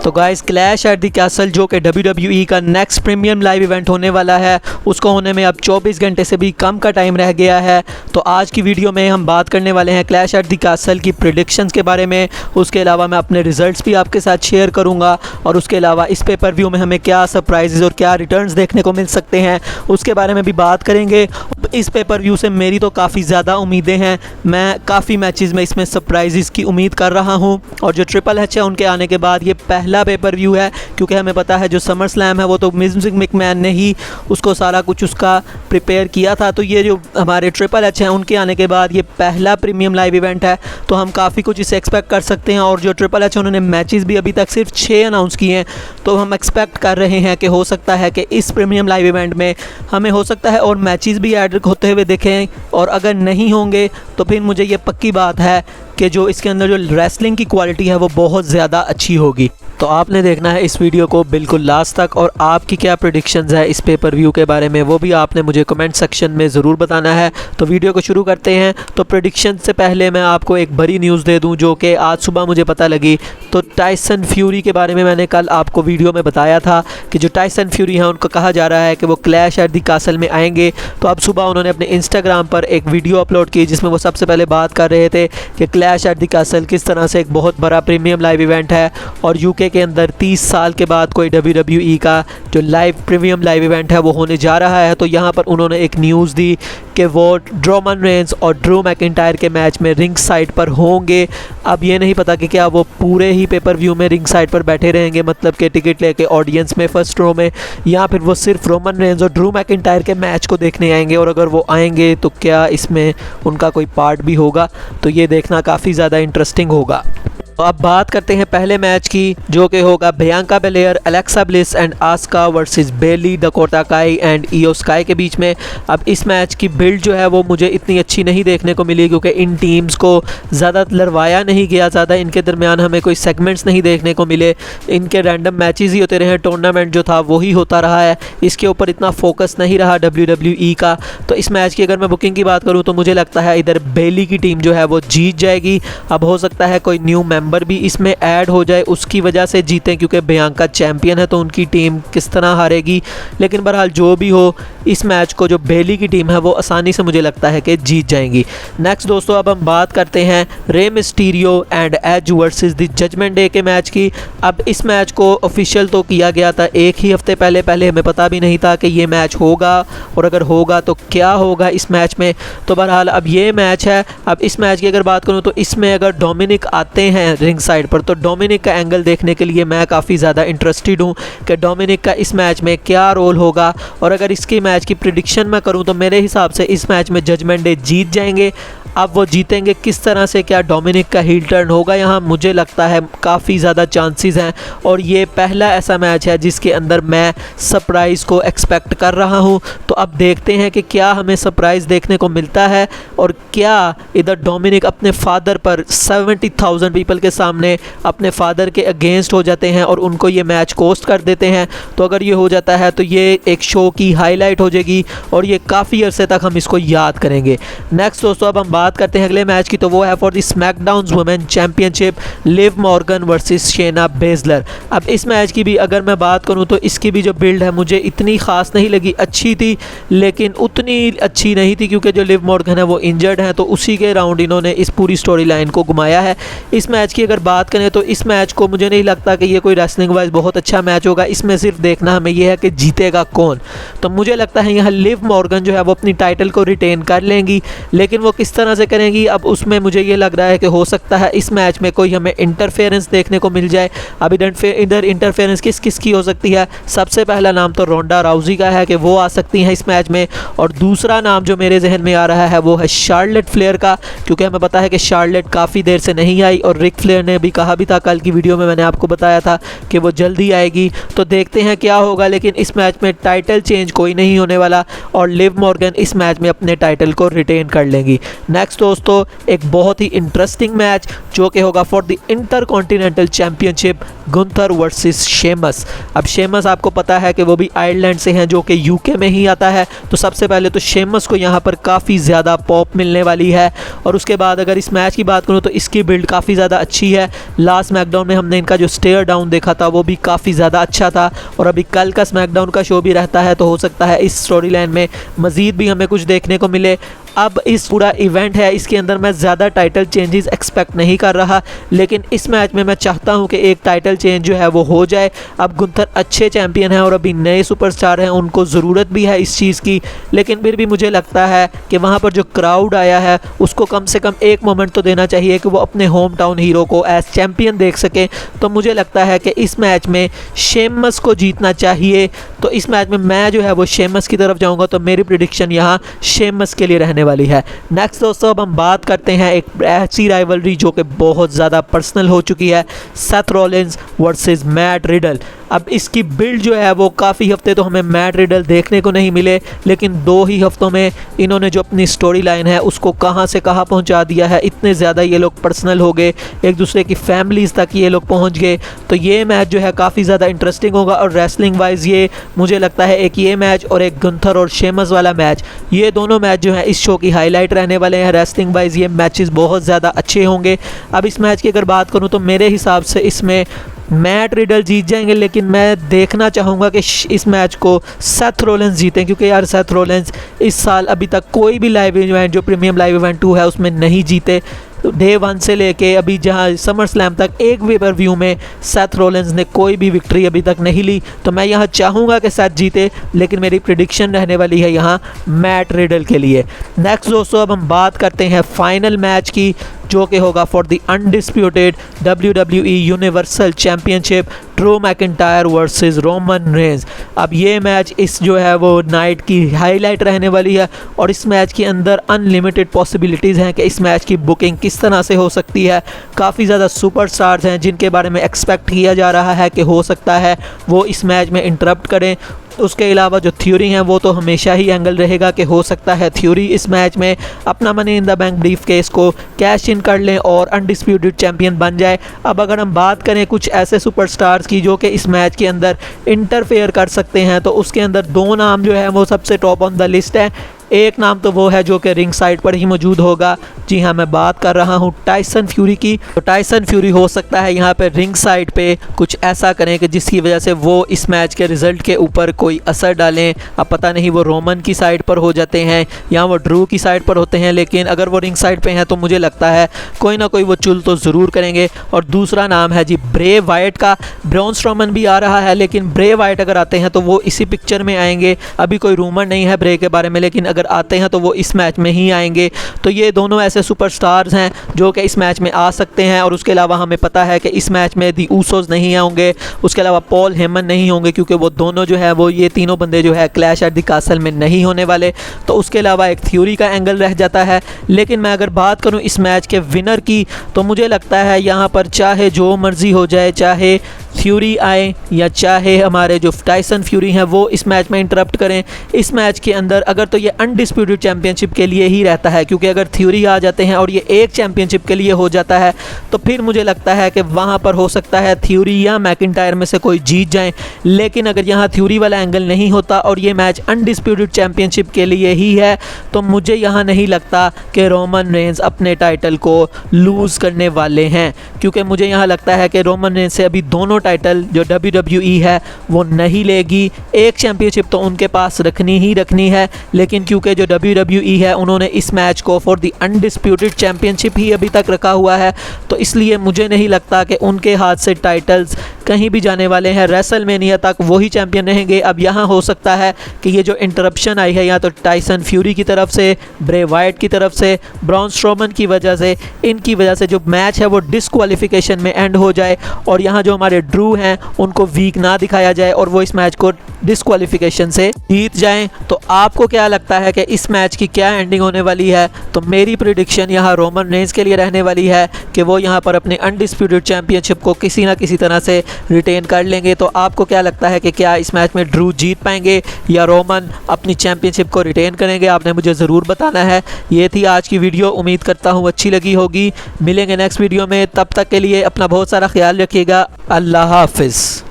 तो guys clash at the castle जो कि WWE का नेक्स्ट प्रीमियम लाइव इवेंट होने वाला है, उसको होने में अब 24 घंटे से भी कम का टाइम रह गया है। तो आज की वीडियो में हम बात करने वाले हैं क्लैश एट द कैसल की प्रेडिक्शंस के बारे में। उसके अलावा मैं अपने रिजल्ट्स भी आपके साथ शेयर करूंगा और उसके अलावा इस पेपर व्यू में हमें क्या सरप्राइजेज़ और क्या रिटर्न्स देखने को मिल सकते हैं उसके बारे में भी बात करेंगे। इस पेपर व्यू से मेरी तो काफ़ी ज़्यादा उम्मीदें हैं। मैं काफ़ी मैचेस में इसमें सरप्राइजेस की उम्मीद कर रहा हूं और जो ट्रिपल एच है उनके आने के बाद ये पहला पेपर व्यू है, क्योंकि हमें पता है जो समर स्लैम है वो तो मिज़ मैकमैन ने ही उसको सारा कुछ उसका प्रिपेयर किया था। तो ये जो हमारे ट्रिपल एच हैं उनके आने के बाद ये पहला प्रीमियम लाइव इवेंट है, तो हम काफ़ी कुछ इसे एक्सपेक्ट कर सकते हैं। और जो ट्रिपल एच उन्होंने मैचेस भी अभी तक सिर्फ 6 अनाउंस किए हैं, तो हम एक्सपेक्ट कर रहे हैं कि हो सकता है कि इस प्रीमियम लाइव इवेंट में हमें हो सकता है और मैचेस भी ऐड होते हुए देखें। और अगर नहीं होंगे तो फिर मुझे ये पक्की बात है कि जो इसके अंदर जो रेसलिंग की क्वालिटी है वो बहुत ज़्यादा अच्छी होगी। तो आपने देखना है इस वीडियो को बिल्कुल लास्ट तक, और आपकी क्या प्रेडिक्शंस है इस पेपर व्यू के बारे में वो भी आपने मुझे कमेंट सेक्शन में ज़रूर बताना है। तो वीडियो को शुरू करते हैं। तो प्रेडिक्शन से पहले मैं आपको एक बड़ी न्यूज़ दे दूं जो कि आज सुबह मुझे पता लगी। तो टाइसन फ्यूरी के बारे में मैंने कल आपको वीडियो में बताया था कि जो टाइसन फ्यूरी हैं उनको कहा जा रहा है कि वो क्लैश एट द कैसल में आएंगे। तो अब सुबह उन्होंने अपने इंस्टाग्राम पर एक वीडियो अपलोड की जिसमें वो सबसे पहले बात कर रहे थे कि क्लैश एट द कैसल किस तरह से एक बहुत बड़ा प्रीमियम लाइव इवेंट है और यूके के अंदर 30 साल के बाद कोई WWE का जो लाइव प्रीमियम लाइव इवेंट है वो होने जा रहा है। तो यहाँ पर उन्होंने एक न्यूज़ दी कि वो रोमन रेंस और ड्रू मैकिंटायर के मैच में रिंग साइड पर होंगे। अब ये नहीं पता कि क्या वो पूरे ही पेपर व्यू में रिंग साइड पर बैठे रहेंगे, मतलब कि टिकट लेके ऑडियंस में फर्स्ट रो में, या फिर वो सिर्फ रोमन रेंस और ड्रू मैकिंटायर के मैच को देखने आएंगे। और अगर वो आएंगे तो क्या इसमें उनका कोई पार्ट भी होगा, तो ये देखना काफ़ी ज़्यादा इंटरेस्टिंग होगा। तो अब बात करते हैं पहले मैच की, जो कि होगा Bianca Belair, Alexa Bliss and Asuka versus Bayley, Dakota Kai and Io Sky के बीच में। अब इस मैच की बिल्ड जो है वो मुझे इतनी अच्छी नहीं देखने को मिली, क्योंकि इन टीम्स को ज़्यादा लड़वाया नहीं गया, ज़्यादा इनके दरमियान हमें कोई सेगमेंट्स नहीं देखने को मिले। इनके रैंडम मैचेस ही होते रहे, टूर्नामेंट जो था वही होता रहा है, इसके ऊपर इतना फोकस नहीं रहा WWE का। तो इस मैच की अगर मैं बुकिंग की बात करूँ तो मुझे लगता है इधर बेली की टीम जो है वो जीत जाएगी। अब हो सकता है कोई न्यू मेंबर भी इसमें ऐड हो जाए, उसकी वजह से जीतें, क्योंकि बियांका चैंपियन है तो उनकी टीम किस तरह हारेगी। लेकिन बहरहाल जो भी हो, इस मैच को जो बेली की टीम है वो आसानी से मुझे लगता है कि जीत जाएंगी। नेक्स्ट दोस्तों अब हम बात करते हैं Rey Mysterio and Edge versus the Judgment Day के मैच की। अब इस मैच को ऑफिशियल तो किया गया था एक ही हफ्ते पहले हमें पता भी नहीं था कि ये मैच होगा, और अगर होगा तो क्या होगा इस मैच में। तो बहरहाल अब ये मैच है। अब इस मैच की अगर बात करूँ तो इसमें अगर डोमिनिक आते हैं रिंग साइड पर, तो डोमिनिक का एंगल देखने के लिए मैं काफ़ी ज़्यादा इंटरेस्टेड हूँ कि डोमिनिक का इस मैच में क्या रोल होगा। और अगर इसकी मैच की प्रेडिक्शन मैं करूँ तो मेरे हिसाब से इस मैच में जजमेंट डे जीत जाएंगे। अब वो जीतेंगे किस तरह से, क्या डोमिनिक का हील टर्न होगा, यहाँ मुझे लगता है काफ़ी ज़्यादा चांसेस हैं। और ये पहला ऐसा मैच है जिसके अंदर मैं सरप्राइज़ को एक्सपेक्ट कर रहा हूँ। तो अब देखते हैं कि क्या हमें सरप्राइज़ देखने को मिलता है और क्या इधर डोमिनिक अपने फादर पर 70,000 पीपल के सामने अपने फादर के अगेंस्ट हो जाते हैं और उनको ये मैच कोस्ट कर देते हैं। तो अगर ये हो जाता है तो ये एक शो की हाईलाइट हो जाएगी और ये काफ़ी अरसे तक हम इसको याद करेंगे। नेक्स्ट दोस्तों अब हम बात करते हैं अगले मैच की, तो वो है for the SmackDown women championship, Liv Morgan versus शेना Baszler. अब इस मैच की भी अगर मैं बात करूं तो इसकी भी जो बिल्ड है मुझे इतनी ख़ास नहीं लगी। अच्छी थी लेकिन उतनी अच्छी नहीं थी, क्योंकि जो लिव मॉर्गन है वो इंजर्ड है, तो उसी के राउंड इन्होंने इस पूरी स्टोरी लाइन को घुमाया है। इस मैच की अगर बात करें तो इस मैच को मुझे नहीं लगता कि ये कोई रेसलिंग वाइज बहुत अच्छा मैच होगा। इसमें सिर्फ देखना हमें यह है कि जीतेगा कौन। तो मुझे लगता है यहाँ लिव मॉर्गन जो है वो अपनी टाइटल को रिटेन कर लेंगी, लेकिन वो किस तरह से करेंगी अब उसमें मुझे ये लग रहा है कि हो सकता है इस मैच में कोई हमें इंटरफेरेंस देखने को मिल जाए। अब इधर इंटरफेरेंस किस किस की हो सकती है? सबसे पहला नाम तो रोंडा राउजी का है कि वो आ सकती हैं इस मैच में, और दूसरा नाम जो मेरे जहन में आ रहा है वो है शार्लेट फ्लेयर का, क्योंकि हमें पता है कि शार्लेट काफ़ी देर से नहीं आई और रिक फ्लेयर ने भी कहा भी था, कल की वीडियो में मैंने आपको बताया था कि वो जल्दी आएगी। तो देखते हैं क्या होगा, लेकिन इस मैच में टाइटल चेंज कोई नहीं होने वाला और लिव मॉर्गन इस मैच में अपने टाइटल को रिटेन कर लेंगी। नेक्स्ट दोस्तों एक बहुत ही इंटरेस्टिंग मैच जो कि होगा for the intercontinental championship, Gunther versus Sheamus. अब शेमस आपको पता है कि वो भी आयरलैंड से हैं जो कि यूके में ही आता है, तो सबसे पहले तो शेमस को यहाँ पर काफ़ी ज़्यादा पॉप मिलने वाली है। और उसके बाद अगर इस मैच की बात करूँ तो इसकी बिल्ड काफ़ी ज़्यादा अच्छी है। लास्ट स्मैकडाउन में हमने इनका जो स्टेयर डाउन देखा था वो भी काफ़ी ज़्यादा अच्छा था, और अभी कल का स्मैकडाउन का शो भी रहता है, तो हो सकता है इस स्टोरी लाइन में मज़ीद भी हमें कुछ देखने को मिले। अब इस पूरा इवेंट है, इसके अंदर मैं ज़्यादा टाइटल चेंजेस एक्सपेक्ट नहीं कर रहा, लेकिन इस मैच में मैं चाहता हूं कि एक टाइटल चेंज जो है वो हो जाए। अब गुंथर अच्छे चैंपियन हैं और अभी नए सुपरस्टार हैं, उनको ज़रूरत भी है इस चीज़ की, लेकिन फिर भी मुझे लगता है कि वहां पर जो क्राउड आया है उसको कम से कम एक मोमेंट तो देना चाहिए कि वो अपने होम टाउन हीरो को एज चैम्पियन देख सकें। तो मुझे लगता है कि इस मैच में शेमस को जीतना चाहिए, तो इस मैच में मैं जो है वो शेमस की तरफ जाऊँगा, तो मेरी प्रिडिक्शन यहाँ शेमस के लिए रहने वाली है। नेक्स्ट दोस्तों अब हम बात करते हैं एक ऐसी राइवलरी जो कि बहुत ज़्यादा पर्सनल हो चुकी है, Seth Rollins versus Matt Riddle. अब इसकी बिल्ड जो है वो काफ़ी हफ्ते तो हमें मैट रिडल देखने को नहीं मिले, लेकिन 2 ही हफ्तों में इन्होंने जो अपनी स्टोरी लाइन है उसको कहाँ से कहाँ पहुँचा दिया है। इतने ज़्यादा ये लोग पर्सनल हो गए, एक दूसरे की फैमिलीज़ तक ये लोग पहुँच गए। तो ये मैच जो है काफ़ी ज़्यादा इंटरेस्टिंग होगा, और रेसलिंग वाइज ये मुझे लगता है एक ये मैच और एक गुंथर और शेमस वाला मैच, ये दोनों मैच जो है इस शो की हाईलाइट रहने वाले हैं। रेसलिंग वाइज ये मैचेस बहुत ज़्यादा अच्छे होंगे। अब इस मैच की अगर बात करूँ तो मेरे हिसाब से इसमें मैट रिडल जीत जाएंगे, लेकिन मैं देखना चाहूँगा कि इस मैच को सेथ रॉलिंस जीतें, क्योंकि यार सेथ रॉलिंस इस साल अभी तक कोई भी लाइव इवेंट जो प्रीमियम लाइव इवेंट 2 है उसमें नहीं जीते। डे 1 से लेके अभी जहाँ समर स्लैम तक एक भी रिव्यू में सेथ रॉलिंस ने कोई भी विक्ट्री अभी तक नहीं ली। तो मैं यहाँ चाहूँगा कि सेथ जीते, लेकिन मेरी प्रिडिक्शन रहने वाली है यहाँ मैट रिडल के लिए। नेक्स्ट दोस्तों अब हम बात करते हैं फाइनल मैच की, जो कि होगा for the undisputed WWE universal championship, Drew McIntyre versus Roman Reigns. अब ये मैच इस जो है वो नाइट की हाईलाइट रहने वाली है, और इस मैच के अंदर अनलिमिटेड पॉसिबिलिटीज़ हैं कि इस मैच की बुकिंग किस तरह से हो सकती है। काफ़ी ज़्यादा सुपरस्टार्स हैं जिनके बारे में एक्सपेक्ट किया जा रहा है कि हो सकता है वो इस मैच में इंटरप्ट करें। उसके अलावा जो थ्योरी हैं वो तो हमेशा ही एंगल रहेगा कि हो सकता है थ्योरी इस मैच में अपना money in the bank brief case को कैश इन कर लें और अनडिस्प्यूटेड चैंपियन बन जाए। अब अगर हम बात करें कुछ ऐसे सुपरस्टार्स की जो कि इस मैच के अंदर इंटरफेयर कर सकते हैं, तो उसके अंदर 2 नाम जो है वो सबसे टॉप ऑन द लिस्ट है। एक नाम तो वो है जो कि रिंग साइड पर ही मौजूद होगा, जी हाँ मैं बात कर रहा हूँ टाइसन फ्यूरी की। तो टाइसन फ्यूरी हो सकता है यहाँ पे रिंग साइड पे कुछ ऐसा करें कि जिसकी वजह से वो इस मैच के रिज़ल्ट के ऊपर कोई असर डालें। अब पता नहीं वो रोमन की साइड पर हो जाते हैं या वो ड्रू की साइड पर होते हैं, लेकिन अगर वो रिंग साइड पे हैं तो मुझे लगता है कोई ना कोई वो चुल तो ज़रूर करेंगे। और दूसरा नाम है जी ब्रे वाइट का। ब्रॉन स्ट्रोमन भी आ रहा है, लेकिन ब्रे वाइट अगर आते हैं तो वो इसी पिक्चर में आएंगे। अभी कोई रूमर नहीं है ब्रे के बारे में, लेकिन अगर आते हैं तो वो इस मैच में ही आएंगे। तो ये दोनों ऐसे सुपरस्टार्स हैं जो कि इस मैच में आ सकते हैं। और उसके अलावा हमें पता है कि इस मैच में दी ऊसोस नहीं होंगे, उसके अलावा पॉल हेमन नहीं होंगे, क्योंकि वो दोनों जो है वो ये तीनों बंदे जो है क्लैश एट द कासल में नहीं होने वाले। तो उसके अलावा एक थ्योरी का एंगल रह जाता है। लेकिन मैं अगर बात करूं इस मैच के विनर की, तो मुझे लगता है यहाँ पर चाहे जो मर्जी हो जाए, चाहे थ्योरी आए या चाहे हमारे जो टाइसन फ्यूरी हैं वो इस मैच में इंटरप्ट करें, इस मैच के अंदर अगर तो ये अनडिस्प्यूटेड चैंपियनशिप के लिए ही रहता है, क्योंकि अगर थ्योरी आ जाते हैं और ये एक चैंपियनशिप के लिए हो जाता है तो फिर मुझे लगता है कि वहाँ पर हो सकता है थ्योरी या मैकिंटायर में से कोई जीत जाए। लेकिन अगर यहाँ थ्योरी वाला एंगल नहीं होता और ये मैच अनडिस्प्यूटेड चैंपियनशिप के लिए ही है, तो मुझे यहाँ नहीं लगता कि रोमन रेंज अपने टाइटल को लूज़ करने वाले हैं, क्योंकि मुझे यहाँ लगता है कि रोमन रेंज से अभी दोनों टाइटल जो WWE है वो नहीं लेगी। एक चैंपियनशिप तो उनके पास रखनी ही रखनी है, लेकिन क्योंकि जो WWE है उन्होंने इस मैच को फॉर द अनडिस्प्यूटेड चैंपियनशिप ही अभी तक रखा हुआ है, तो इसलिए मुझे नहीं लगता कि उनके हाथ से टाइटल्स कहीं भी जाने वाले हैं। रेसलमेनिया तक वही चैंपियन रहेंगे। अब यहाँ हो सकता है कि ये जो इंटरप्शन आई है या तो टाइसन फ्यूरी की तरफ से, ब्रे वाइट की तरफ से, ब्रॉन स्ट्रोमन की वजह से, इनकी वजह से जो मैच है वो डिस्क्वालिफिकेशन में एंड हो जाए और यहाँ जो हमारे ड्रू हैं उनको वीक ना दिखाया जाए और वो इस मैच को डिस्क्वालिफिकेशन से जीत जाएं। तो आपको क्या लगता है कि इस मैच की क्या एंडिंग होने वाली है? तो मेरी प्रिडिक्शन यहाँ रोमन रेंज के लिए रहने वाली है कि वो यहाँ पर अपनी अनडिस्प्यूटेड चैंपियनशिप को किसी ना किसी तरह से रिटेन कर लेंगे। तो आपको क्या लगता है कि क्या इस मैच में ड्रू जीत पाएंगे या रोमन अपनी चैंपियनशिप को रिटेन करेंगे? आपने मुझे ज़रूर बताना है। ये थी आज की वीडियो, उम्मीद करता हूँ अच्छी लगी होगी। मिलेंगे नेक्स्ट वीडियो में, तब तक के लिए अपना बहुत सारा ख्याल रखिएगा। अल्लाह हाफिज़।